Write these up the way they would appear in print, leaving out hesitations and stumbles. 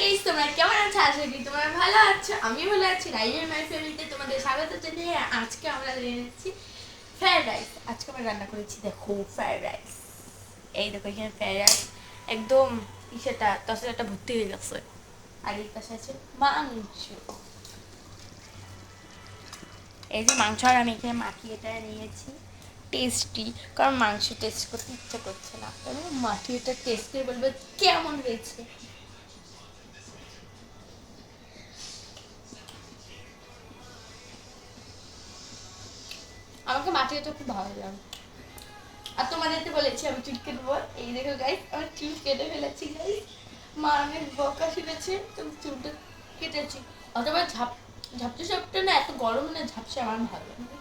Guys, তোমরা কেমন আছো? আশা করি তোমরা ভালো আছো। আমি ভালো আছি। রাইমের মাই ফ্যামিলিতে তোমাদের স্বাগত জানিয়ে আজকে আমরা এনেছি ফ্রাইড রাইস। আজকে আমরা রান্না করেছি, দেখো ফ্রাইড রাইস। এই দেখো এখানে ফ্রাইড রাইস একদম সেটা তসলাটা ভর্তি হয়ে গেছে। আর এর পাশে আছে মাংস। এই যে মাংস, আর আমি এখানে মাখিয়ে এটা নিয়েছি টেস্টি, কারণ মাংস টেস্ট করতে ইচ্ছা করছে না, আমি মাখিয়ে এটা টেস্ট করে বলবো কেমন হয়েছে। আমাকে মাটিটা খুব ভালো লাগে। আর তোমাদেরকে বলেছি আমি চুল কেটবো, এই দেখো গাইস আমি চুল কেটে ফেলেছি গাইস। মা অনেক বকা শুনেছে তো চুলটা কেটেছি। অথবা ঝাপটে সাপটা না, এত গরম না, ঝাপসা আমার ভালো লাগে।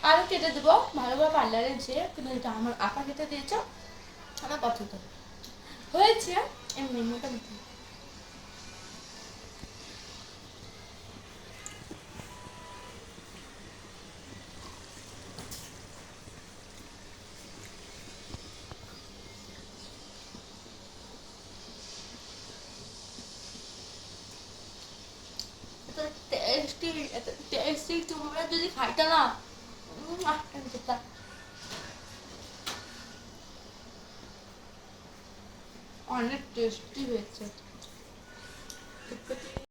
আরও কেটে দেবো ভালোভাবে পার্লারে যেয়ে, কিন্তু এটা আমার আপা কেটে দিয়েছ, আমার পছন্দ হয়েছে এমনি মোটামুটি। টেস্টি, টেস্টি তোমরা যদি খাইতে না, অনেক টেস্টি হয়েছে।